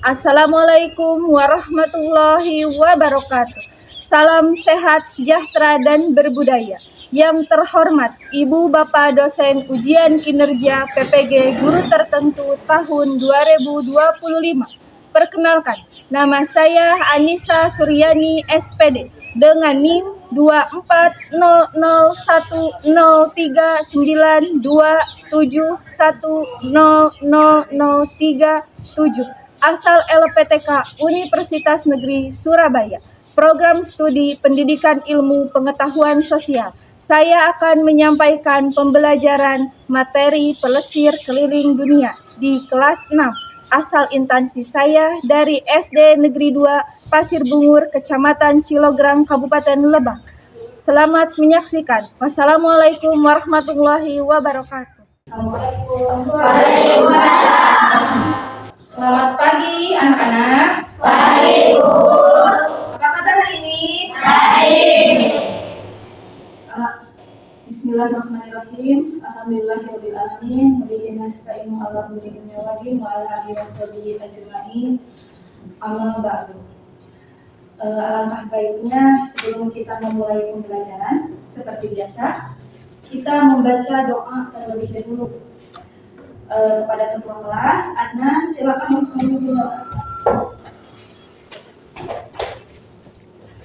Assalamualaikum warahmatullahi wabarakatuh. Salam sehat, sejahtera, dan berbudaya. Yang terhormat Ibu Bapak dosen ujian kinerja PPG Guru Tertentu tahun 2025. Perkenalkan, nama saya Anissa Suryani SPD dengan NIM 24001392710003 asal LPTK Universitas Negeri Surabaya, program studi Pendidikan Ilmu Pengetahuan Sosial. Saya akan menyampaikan pembelajaran materi pelesir keliling dunia di kelas 6. Asal instansi saya dari SD Negeri 2 Pasir Bungur, Kecamatan Cilograng, Kabupaten Lebak. Selamat menyaksikan. Wassalamualaikum warahmatullahi wabarakatuh. Waalaikumsalam. Selamat pagi anak-anak. Baik, Bu. Apa kabar hari ini? Baik. Bismillahirrahmanirrahim. Alhamdulillahirabbil alamin. Wabillahi nasta'inu ala umuri dunya wa din wa ala alihi washabihi ajmain. Amma ba'du. Alangkah baiknya sebelum kita memulai pembelajaran seperti biasa, kita membaca doa terlebih dahulu. Kepada ketua kelas, Adnan, silakan memimpin doa.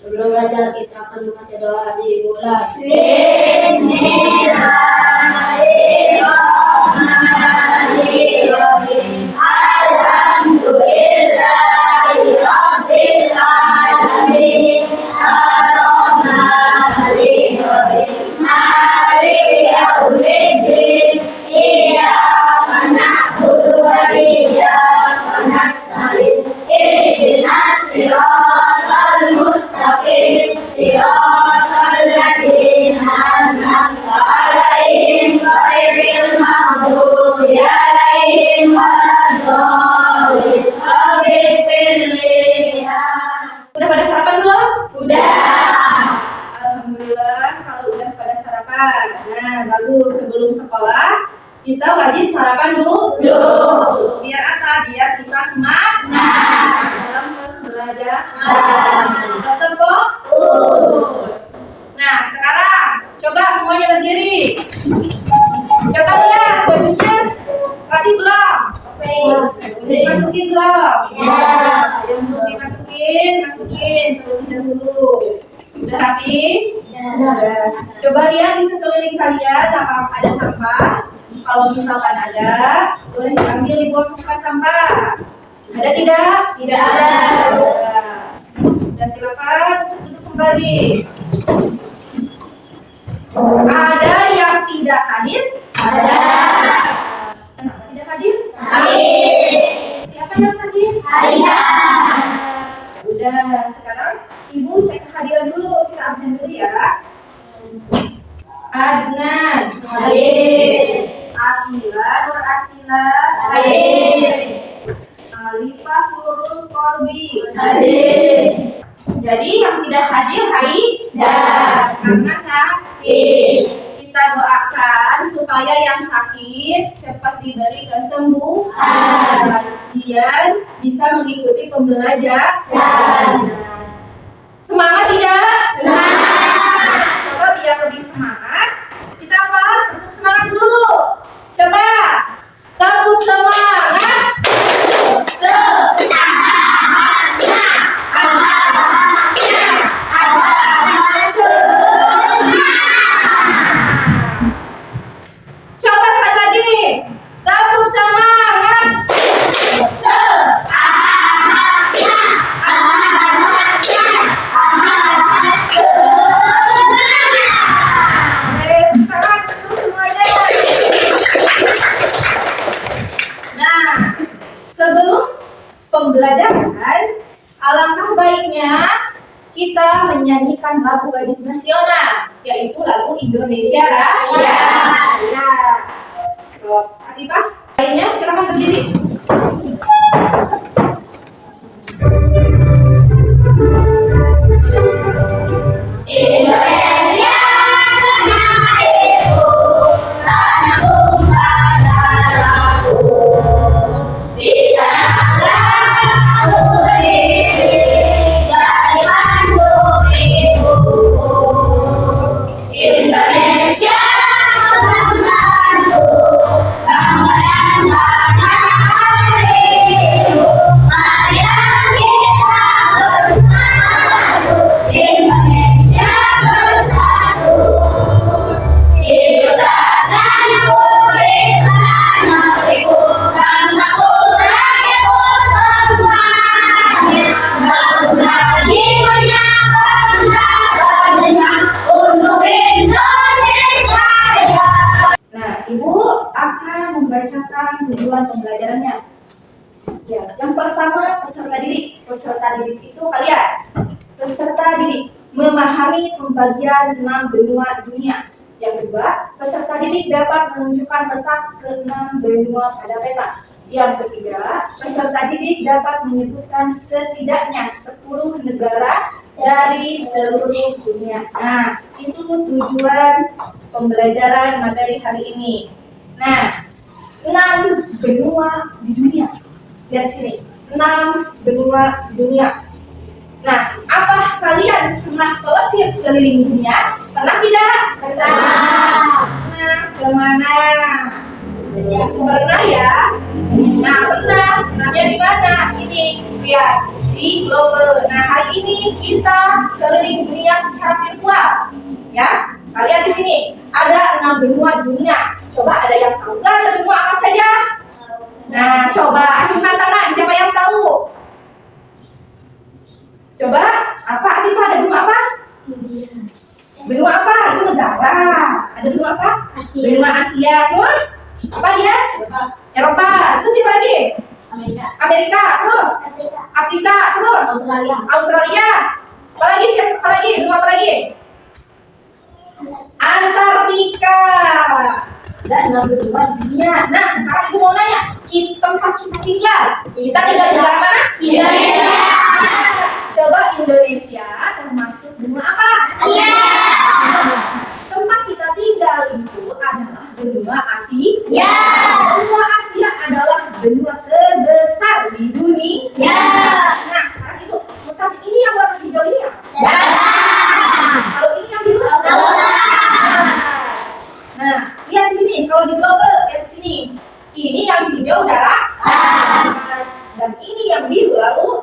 Sebelum belajar kita akan membaca doa dimulai. Bismillahirrahmanirrahim. Alhamdulillahirabbil alamin. Arrahmanirrahim. Maliki yaumiddin. Iyyaka na'budu wa iyyaka nasta'in. Ihdinas siratal mustaqim. Siratal ladzina an'amta 'alaihim ghairil maghdubi 'alaihim waladdallin. Udah pada sarapan belum? Udah. Alhamdulillah kalau udah pada sarapan. Nah, bagus. Sebelum sekolah kita wajib sarapan dulu. Biar apa? Biar kita semangat dalam pembelajaran. Betul, fokus. Nah, sekarang coba semuanya berdiri. Coba lihat bajunya rapi belum? Udah dimasukin belum? Yang belum masukin terlebih dahulu. Udah rapi? Udah. Coba lihat di sekeliling kalian apakah ada sampah. Kalau misalkan ada, boleh diambil dibuang ke tempat sampah. Ada tidak? Tidak ada. Udah, silakan duduk kembali. Ada yang tidak hadir? Ada. Kenapa tidak hadir? Sakit. Siapa yang sakit? Aida. Udah, sekarang Ibu cek kehadiran dulu. Kita absen dulu ya. Adnan Hadir. Akila Nur Asila Hadir. Alifah Nurul Kolbi Hadir. Jadi yang tidak hadir Haida karena sakit. Kita doakan supaya yang sakit cepat diberi kesembuhan biar bisa mengikuti pembelajaran. Semangat tidak? Semangat. Coba biar lebih semangat, kita apa? Untuk semangat dulu. Coba tepuk semangat. Coba sekali lagi. Tepuk semangat. Sekarang duduk semuanya. Nah, sebelum pembelajaran, alangkah baiknya kita menyanyikan lagu wajib nasional, yaitu lagu Indonesia Raya. Ya. Atifah, lainnya silakan berdiri. Indonesia tanah airku, tanah tumpah darahku. Di sanalah pertama, peserta didik. Peserta didik itu kalian. Peserta didik memahami pembagian 6 benua dunia. Yang kedua, peserta didik dapat menunjukkan letak ke-6 benua pada peta. Yang ketiga, peserta didik dapat menyebutkan setidaknya 10 negara dari seluruh dunia. Nah, itu tujuan pembelajaran materi hari ini. Nah, 6 benua di dunia. Lihat sini, 6 benua di dunia. Nah, apa kalian pernah pelesir keliling dunia? Pernah tidak? Pernah. Nah, kemana? Pernah ya? Nah, pernah. Pernahnya di mana? Ini, lihat, di global. Nah, hari ini kita keliling dunia secara virtual. Ya, kalian di sini ada 6 benua dunia. Coba ada yang tahu nggak ada benua apa saja? Nah, coba acungkan tangan. Siapa yang tahu? Coba, apa? Artinya ada benua apa? Benua apa? Itu negara. Ada benua apa? Asia. Benua Asia. Terus apa dia? Eropa. Terus siapa lagi? Amerika. Amerika. Terus Afrika. Afrika. Terus Australia. Australia. Apa lagi? Siapa? Apa lagi? Benua apa lagi? Antartika. Dan 6 benua di dunia. Nah, sekarang aku mau nanya, tempat kita tinggal. Kita tinggal di negara mana? Indonesia. Coba Indonesia termasuk benua apa? Asia. Tempat kita tinggal itu adalah benua Asia. Ya. Benua Asia adalah benua terbesar di dunia. Ya. Nah, sekarang itu tempat ini yang warna hijau ini ya? Ya. Kalau ini yang biru? Lautan. Nah, lihat di sini. Kalau di global, lihat di sini. Ini yang hijau darah. Dan ini yang biru lalu.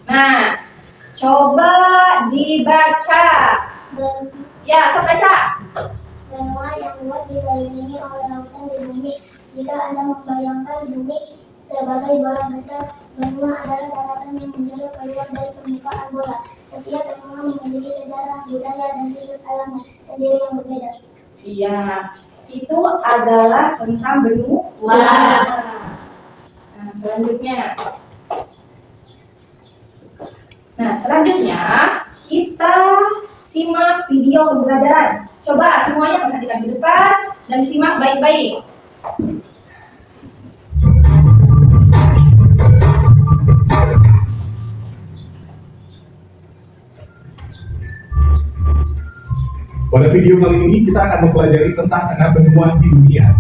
Nah, coba dibaca. Ya, saya baca. Benua yang luas dikelilingi oleh lautan di bumi. Jika Anda membayangkan bumi sebagai bola besar, benua adalah daratan yang menjulur keluar dari permukaan bola. Setiap benua memiliki sejarah, budaya, dan sudut alamnya sendiri yang berbeda. Iya, itu adalah tentang benua. Nah, selanjutnya kita simak video pembelajaran. Coba semuanya perhatikan di depan dan simak baik-baik. Pada video kali ini kita akan mempelajari tentang 6 benua di dunia.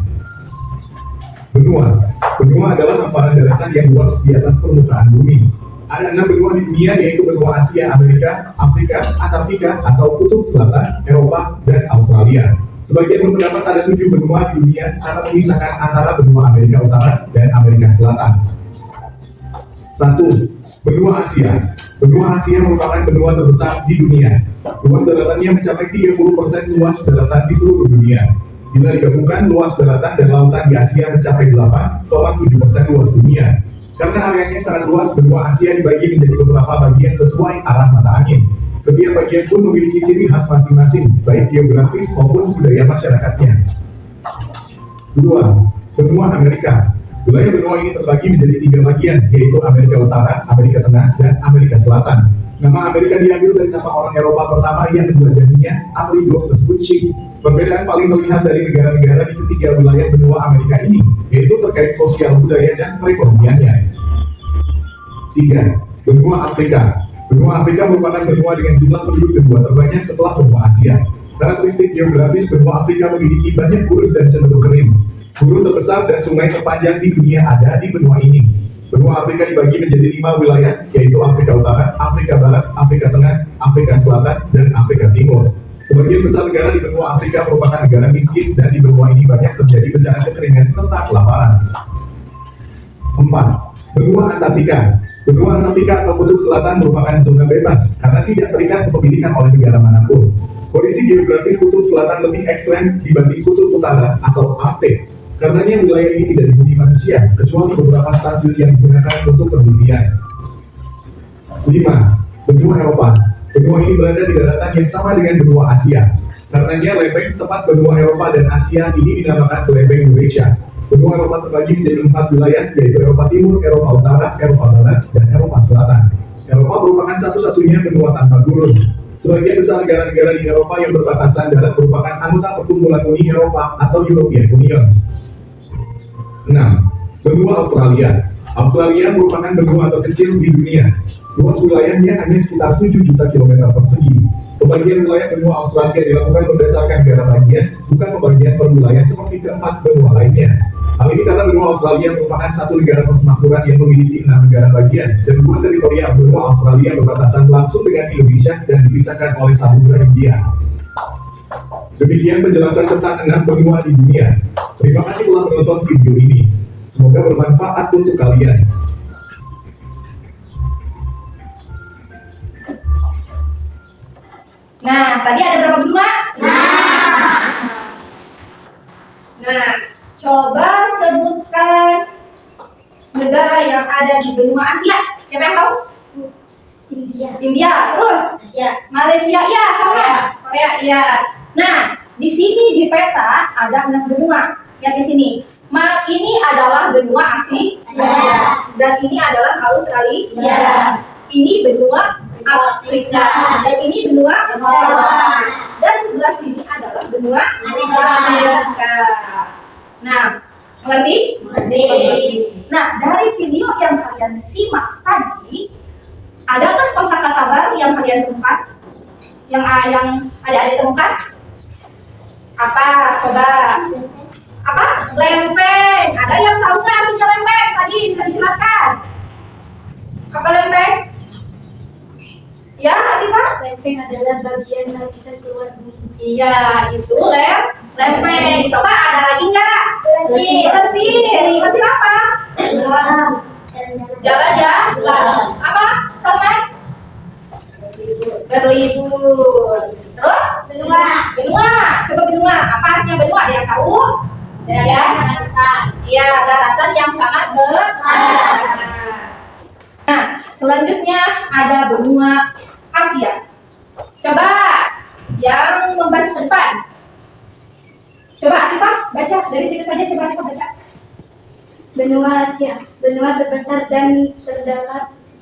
Benua adalah hamparan daratan yang luas di atas permukaan bumi. Ada 6 benua di dunia, yaitu benua Asia, Amerika, Afrika, Antartika atau Kutub Selatan, Eropa, dan Australia. Sebagian berpendapat ada 7 benua di dunia karena memisahkan antara benua Amerika Utara dan Amerika Selatan. 1. Benua Asia. Benua Asia merupakan benua terbesar di dunia. Luas daratannya mencapai 30% luas daratan di seluruh dunia. Bila digabungkan, luas daratan dan lautan di Asia mencapai 8,7% luas dunia. Karena areanya sangat luas, benua Asia dibagi menjadi beberapa bagian sesuai arah mata angin. Setiap bagian pun memiliki ciri khas masing-masing, baik geografis maupun budaya masyarakatnya. 2. Benua Amerika. Wilayah benua ini terbagi menjadi 3 bagian, yaitu Amerika Utara, Amerika Tengah, dan Amerika Selatan. Nama Amerika diambil dari nama orang Eropa pertama yang menjelajahinya, Amerigo Vespucci. Perbedaan paling terlihat dari negara-negara di ketiga wilayah benua Amerika ini, yaitu terkait sosial budaya dan perekonomiannya. 3. Benua Afrika. Benua Afrika merupakan benua dengan jumlah penduduk kedua terbanyak setelah benua Asia. Karakteristik geografis benua Afrika memiliki banyak gurun dan cenderung kering. Gurun terbesar dan sungai terpanjang di dunia ada di benua ini. Benua Afrika dibagi menjadi 5 wilayah, yaitu Afrika Utara, Afrika Barat, Afrika Tengah, Afrika Selatan, dan Afrika Timur. Sebagian besar negara di benua Afrika merupakan negara miskin, dan di benua ini banyak terjadi bencana kekeringan serta kelaparan. 4. Benua Antartika. Benua Antartika atau Kutub Selatan merupakan zona bebas karena tidak terikat kepemilikan oleh negara manapun. Kondisi geografis Kutub Selatan lebih ekstrem dibanding Kutub Utara atau Arktik. Karenanya wilayah ini tidak dihuni manusia, kecuali beberapa stasiun yang digunakan untuk penelitian. 5. Benua Eropa. Benua ini berada di daratan yang sama dengan benua Asia. Karenanya lempeng tempat benua Eropa dan Asia ini dinamakan lempeng Eurasia. Benua Eropa terbagi menjadi 4 wilayah, yaitu Eropa Timur, Eropa Utara, Eropa Barat, dan Eropa Selatan. Eropa merupakan satu-satunya benua tanpa gurun. Sebagian besar negara-negara di Eropa yang berbatasan darat merupakan anggota perkumpulan Uni Eropa atau European Union. 6. Benua Australia. Australia merupakan benua terkecil di dunia. Luas wilayahnya hanya sekitar 7 juta kilometer persegi. Pembagian wilayah benua Australia dilakukan berdasarkan negara bagian, bukan pembagian per wilayah seperti keempat benua lainnya. Hal ini karena benua Australia merupakan satu negara persemakmuran yang memiliki 6 negara bagian, dan 2 teritorial benua Australia berbatasan langsung dengan Indonesia dan dipisahkan oleh Samudra Hindia. Demikian penjelasan tentang 6 benua di dunia. Terima kasih telah menonton video ini. Semoga bermanfaat untuk kalian. Nah, tadi ada berapa benua? Nah, coba sebutkan negara yang ada di benua Asia. Siapa yang tahu? India. Terus? Malaysia. Ya, sama. Korea. Ya. Nah, di sini di peta ada 6 benua. Yang di sini. Ini adalah benua Asia. Dan ini adalah Australia. Ini benua Afrika. Dan ini benua Eropa. Dan sebelah sini adalah benua Amerika. Nah, mengerti? Nah, dari video yang kalian simak tadi, adakah kosakata baru yang kalian temukan? Yang adik-adik temukan? Apa? Coba. Apa? Lempeng. Ada yang tahu nggak artinya lempeng? Tadi sudah dijelaskan. Apa lempeng? Ya, Atifah? Lempeng adalah bagian lapisan keluar bumi. Iya, itu lempeng. Coba ada lagi nggak? Lesir apa? Jalan. Apa? Sampai? Berlibur. Terus? Benua. Coba benua. Apa artinya benua? Ada yang tahu? Sangat besar. Iya, daratan yang sangat besar. Nah, selanjutnya ada benua Asia. Coba yang membaca ke depan. Coba Atifah baca dari situ saja. Coba Atifah baca. Benua Asia, benua terbesar dan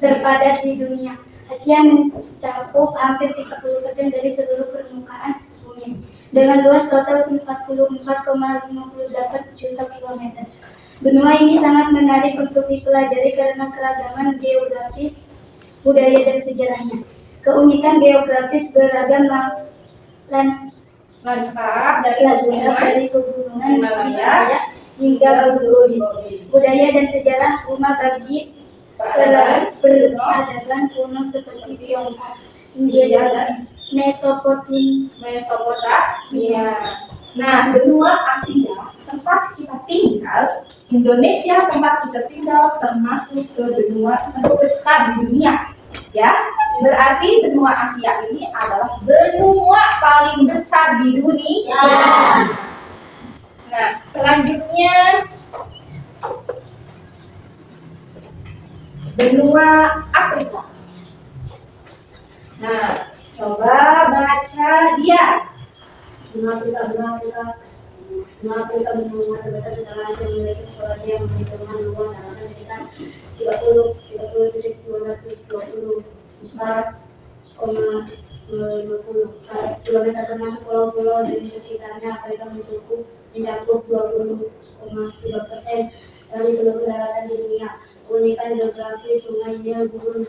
terpadat di dunia. Asia mencakup hampir 30% dari seluruh permukaan bumi, dengan luas total 44,58 juta kilometer. Benua ini sangat menarik untuk dipelajari karena keragaman geografis, budaya, dan sejarahnya. Keunikan geografis beragam Lanskap dari pegunungan Himalaya hingga bukit. Budaya dan sejarah rumah bagi peradaban kuno seperti Tiongkok, India, dan Mesopotamia. Nah, benua Asia tempat kita tinggal, Indonesia tempat kita tinggal termasuk ke benua terbesar di dunia. Ya, berarti benua Asia ini adalah benua paling besar di dunia. Nah, selanjutnya benua Afrika. Nah, coba baca Dias. Benua Afrika benua terbesar di tanah yang memiliki populasi yang memperhitungkan luas daratan sekitar 30,50 kilometer, termasuk pulau-pulau di sekitarnya. Afrika mencakup 20,3% dari seluruh daratan di dunia. Keunikan geografis, sungainya, gurun,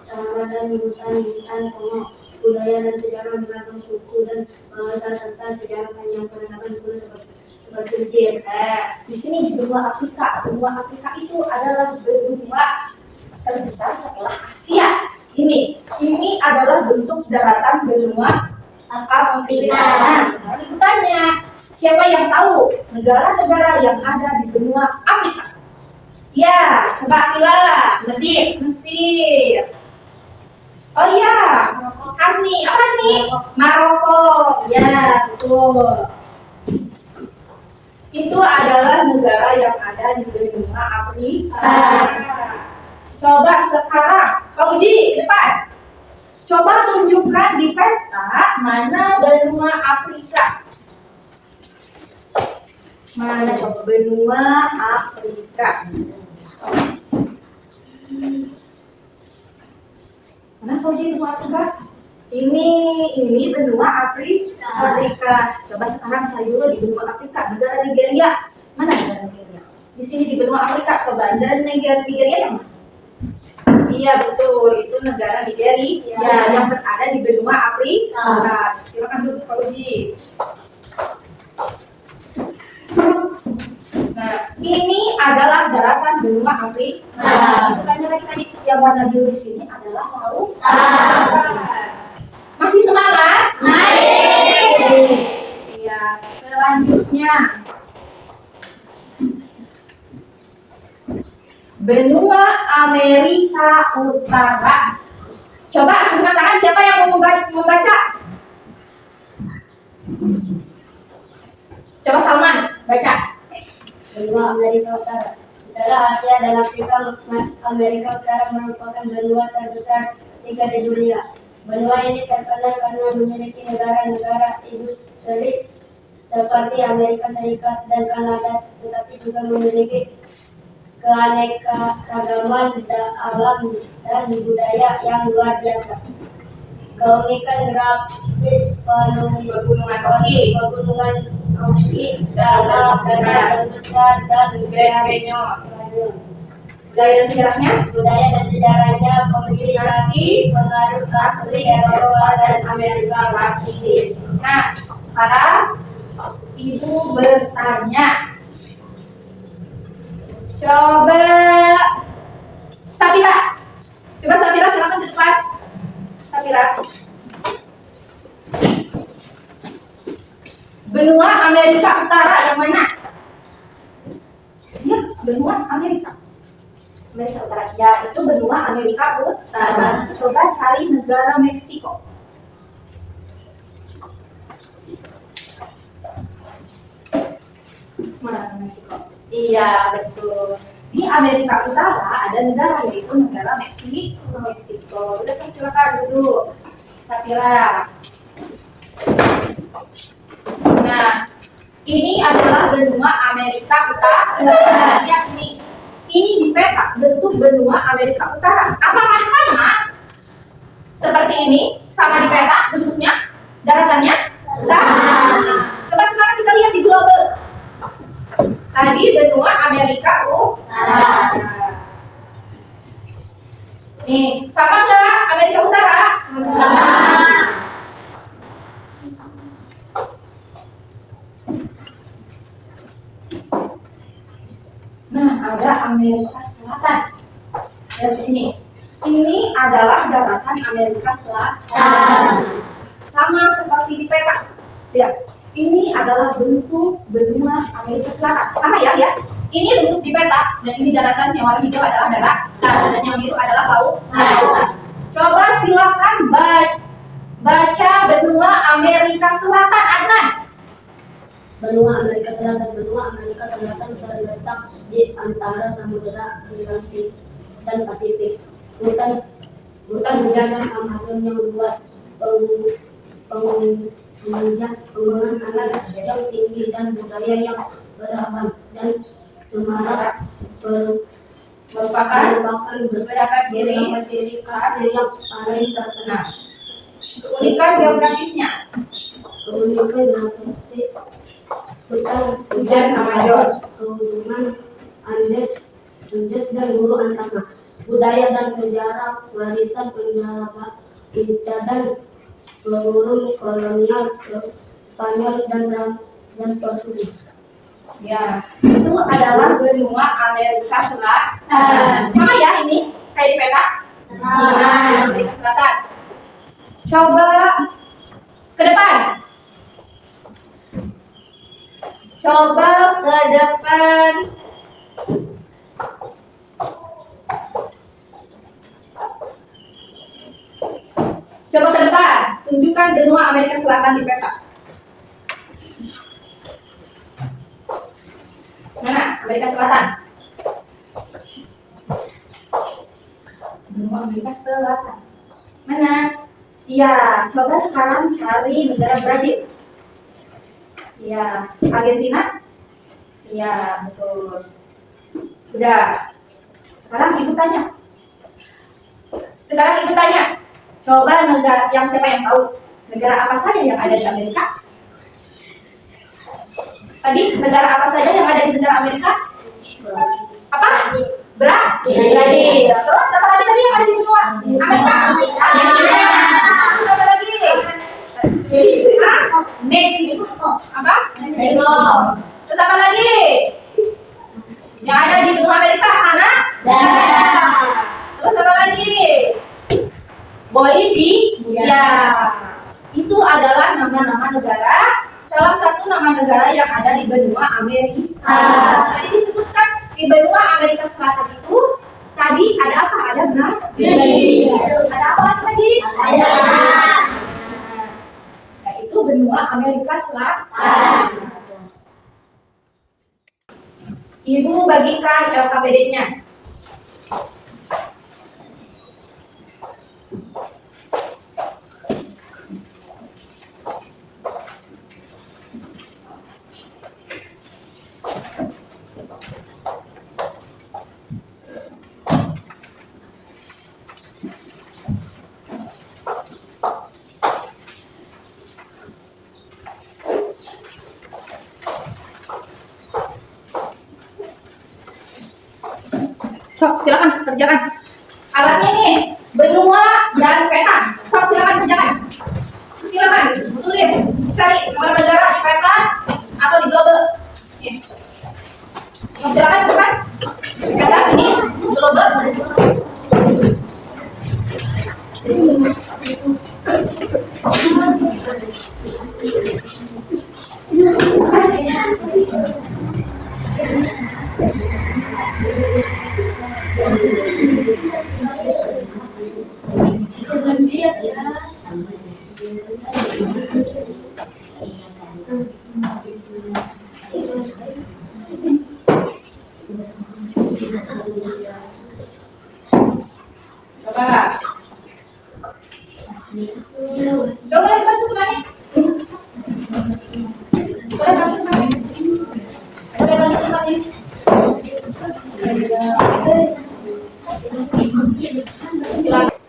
sahara, dan hutan Kongo, budaya dan sejarah beragam suku dan bahasa, serta sejarah panjang peradaban kuno seperti Mesir. Di sini di benua Afrika. Benua Afrika itu adalah benua terbesar setelah Asia. Ini adalah bentuk daratan benua Afrika. Nah, sekarang aku tanya, siapa yang tahu negara-negara yang ada di benua Afrika? Ya, coba Tila. Mesir. Oh iya, Hasni. Apa Hasni? Maroko. Ya, betul. Itu adalah negara yang ada di benua Afrika. Coba sekarang kau uji ke depan. Coba tunjukkan di peta mana benua Afrika. Mana coba benua Afrika? Mana kau jadi benua Afrika? Ini benua Afrika. Coba sekarang cari dulu di benua Afrika, negara Nigeria. Mana negara Nigeria? Di sini di benua Afrika. Coba dan negara Nigeria yang mana? Iya betul, itu negara Nigeria yang berada di benua Afrika. Silakan duduk Pak Uji. Nah, ini adalah daratan benua Afrika. Bukannya lagi tadi yang warna biru di sini adalah laut. Masih semangat? Masih. Iya. Selanjutnya, benua Amerika Utara. Coba acungkan tangan siapa yang mau membaca? Coba Salman baca. Benua Amerika Utara. Setelah Asia dan Afrika, Amerika Utara merupakan benua terbesar ketiga di dunia. Benua ini terkenal karena memiliki negara-negara industri seperti Amerika Serikat dan Kanada, tetapi juga memiliki keanekaragaman alam dan budaya yang luar biasa. Keunikan grafis pegunungan Rocky, tanah yang besar dan budaya dan sejarahnya kombinasi pengaruh asli Eropa dan Amerika Latin. Nah, sekarang Ibu bertanya. Coba Sabira. Coba Sabira silakan ke depan. Sabira. Benua Amerika Utara yang mana? Ya, benua Amerika. Amerika Utara. Ya, itu benua Amerika Utara. Coba cari negara Meksiko. Mana Meksiko? Iya, betul. Di Amerika Utara ada negara yaitu negara Meksiko. Udah, silakan duduk. Sapira. Nah, ini adalah benua Amerika Utara. Lihat sini. Ini di peta bentuk benua Amerika Utara. Apakah sama? Seperti ini? Sama di peta bentuknya? Daratannya? Sama. Coba sekarang kita lihat di globe. Tadi benua Amerika Utara. Nih, sama nggak Amerika Utara? Sama. Nah, ada Amerika Selatan. Lihat di sini. Ini adalah daratan Amerika Selatan. Sama seperti di peta. Lihat. Ini adalah bentuk benua Amerika Selatan. Sama ya, ya. Ini bentuk di peta dan ini daratan yang warna hijau adalah daratan dan yang biru adalah lautan. Coba silakan baca benua Amerika Selatan, Adnan. Benua Amerika Selatan terletak di antara Samudra Atlantik dan Pasifik. Hutan hujan Amazon yang luas, penggunaan alat yang tinggi dan budaya yang beragam, dan semarak merupakan beberapa ciri khas yang paling terkenal. Keunikan geografisnya. Hutan Hujan Amazon, pegunungan Andes dan Guru Antama, budaya dan sejarah warisan penjara dan peluru kolonial Spanyol dan Portugis. Ya, itu adalah benua Amerika Selatan. Sama ya ini kayak di peta? Sama Amerika Selatan. Coba ke depan. Coba ke depan. Coba ke depan. Tunjukkan benua Amerika Selatan di peta. Mana Amerika Selatan? Benua Amerika Selatan. Mana? Iya, coba sekarang cari negara Brazil. Iya, Argentina. Iya, betul. Udah. Sekarang ibu tanya. Coba negara yang siapa yang tahu? Negara apa saja yang ada di Amerika? Tadi negara apa saja yang ada di negara Amerika? Apa? Brazil. Terus apa lagi tadi yang ada di benua Amerika? Argentina. Apa lagi? Meksiko. Apa? Meksiko. Terus apa lagi? Yang ada di benua Amerika, Kanada. Terus apa lagi? Bolivia. Itu adalah nama-nama negara. Salah satu nama negara yang ada di benua Amerika. Tadi disebutkan di benua Amerika Selatan itu tadi ada apa? Ada Brazil. Ada apa lagi tadi? Ada. Yaitu benua Amerika Selatan. Ibu bagikan LKPD-nya. Sok, silakan kerjakan. Alatnya ini benua dan peta. Sok, silakan kerjakan. Silakan tulis, cari nomor negara di peta atau di global. Sok, silakan kerjakan. Peta ini global. Coba dibantu temannya. Boleh bantu temannya. Boleh bantu temannya.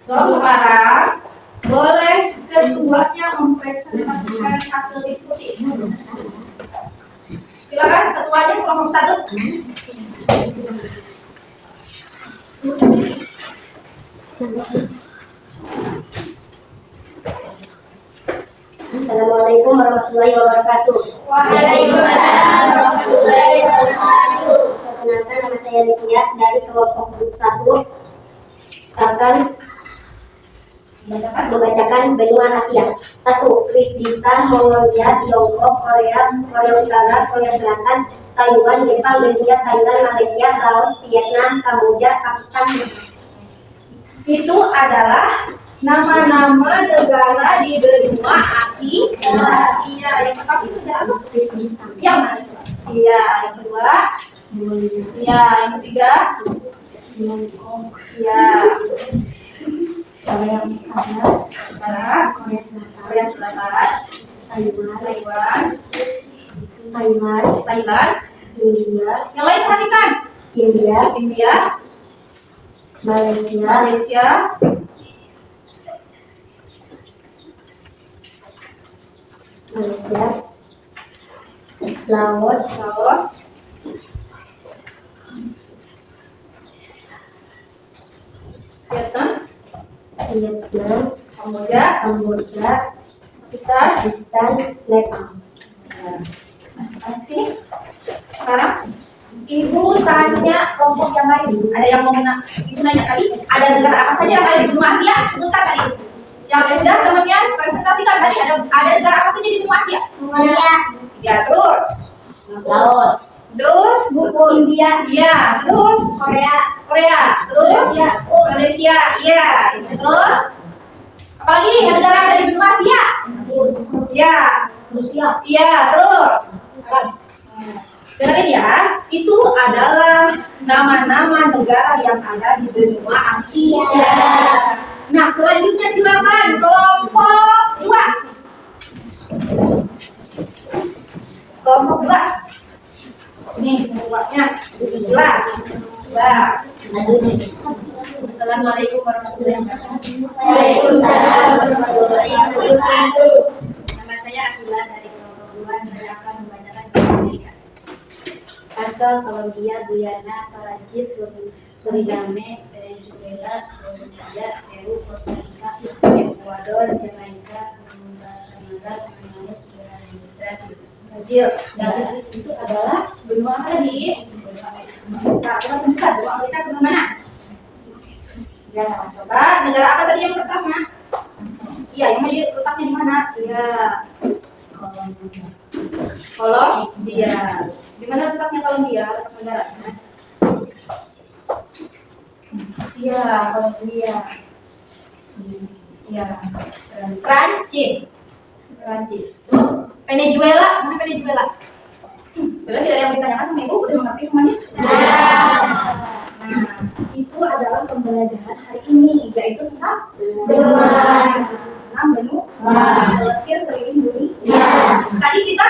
Sekarang boleh keduanya mempresentasikan hasil diskusi. Silakan ketuanya kelompok 1. Assalamualaikum warahmatullahi wabarakatuh. Waalaikumsalam warahmatullahi wabarakatuh. Perkenalkan, nama saya Lydia dari kelompok grup 1 akan membacakan benua Asia. 1. Kirgistan, Mongolia, Tiongkok, Korea Utara, Korea Selatan, Taiwan, Jepang, India, Thailand, Malaysia, Laos, Vietnam, Kamboja, Pakistan. Itu adalah nama-nama negara di benua Asia. Iya, yang pertama itu siapa? Kirgistan. Yang mana? Iya, yang kedua. Iya, yang ketiga. Iya. Korea Utara, Sekarang Korea Selatan, Korea Selatan, Taiwan, Thailand. India, Yang lain perhatikan. India, Malaysia, Laos, Vietnam, Kamboja, Pakistan, Nepal. Sini. Sekarang Ibu tanya kelompok yang lain. Ada yang mau Ibu nanya tadi? Ada negara apa saja yang ada di benua Asia? Sebutkan tadi. Yang udah temannya presentasikan tadi. Ada negara apa saja di benua Asia? Mongolia, Ya, terus. Laos, Terus India, iya, terus Korea, terus Malaysia, iya. Terus apalagi negara yang ada di benua Asia? Ya, Rusia. iya, terus. Dengerin ya, itu adalah nama-nama negara yang ada di benua Asia. Nah, selanjutnya silakan kelompok 2. Kelompok 2. Nih, kelompoknya. Assalamualaikum warahmatullahi wabarakatuh. Waalaikumsalam warahmatullahi wabarakatuh. Nama saya Akila dari kelompok 2. Saya akan membacakan Amerika. Pascal, Kolombia, Guyana, Perancis, Suriname, Venezuela, Bolivia, Peru, Costa Rica, Ekuador, Jamaika, Kanada, Manus, Brasil. Brazil. Brazil itu adalah benua apa tadi? Nah, kita tunjukkan benua Amerika sebelah mana? Ya, coba negara apa tadi yang pertama? Iya, yang tadi letaknya di mana? Iya. Kolombia. Di mana letaknya Kolombia? Letak negaranya? Iya, Kolombia. Iya. Prancis. Terus Venezuela, mana Venezuela? Belum tidak ada yang ditanyakan sama ibu, udah mengerti semuanya? Nah, itu adalah pembelajaran hari ini, yaitu tentang benua. Telesir keliling dunia. Tadi kita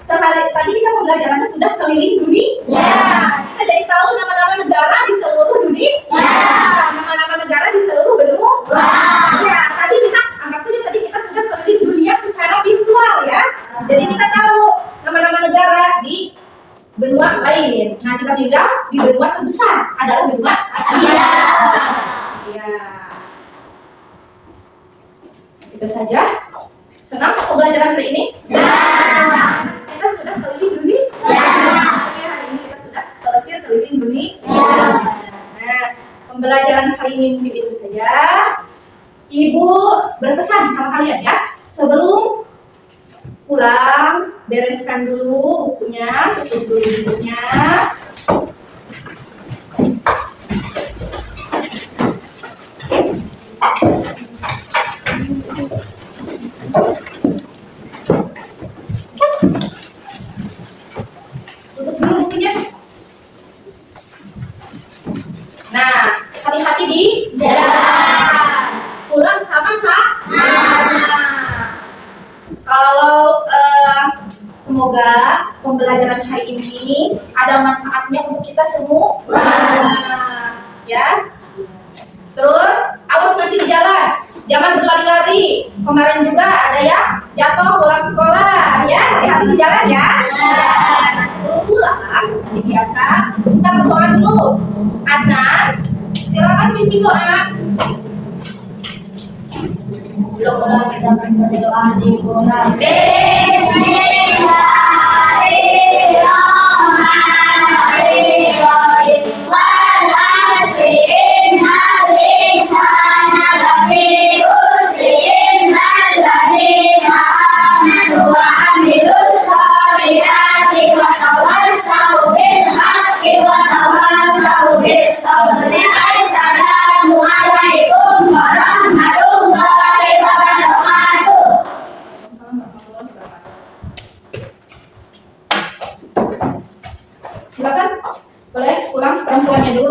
pembelajarannya sudah keliling dunia. Kita jadi tahu nama-nama negara di seluruh dunia. Nama-nama negara di seluruh benua. Ya, tadi kita anggap saja kita sudah keliling dunia secara virtual ya. Jadi kita tahu nama-nama negara di benua lain. Nah, kita tinggal di benua terbesar adalah benua Asia. Ya. Itu saja. Senang pembelajaran hari ini? Senang. Kita sudah keliling dunia. Hari ini kita sudah telesir keliling dunia. Nah, pembelajaran hari ini mungkin itu saja. Ibu berpesan sama kalian ya, sebelum pulang bereskan dulu bukunya, tutup dulu bukunya. Tutup dulu bukunya. Nah, hati-hati di jalan. Pulang sama kalau semoga pembelajaran hari ini ada manfaatnya untuk kita semua. Ya. Terus awas nanti di jalan, jangan berlari-lari. Kemarin juga ada ya jatuh pulang sekolah, ya. Hati-hati di jalan ya. Nah, sebelum pulang seperti biasa kita berdoa dulu. Anak, silakan pimpin doa. Mula-mula kita berdoa di bulan Assalamualaikum warahmatullahi wabarakatuh. Silakan, boleh pulang perempuannya dulu.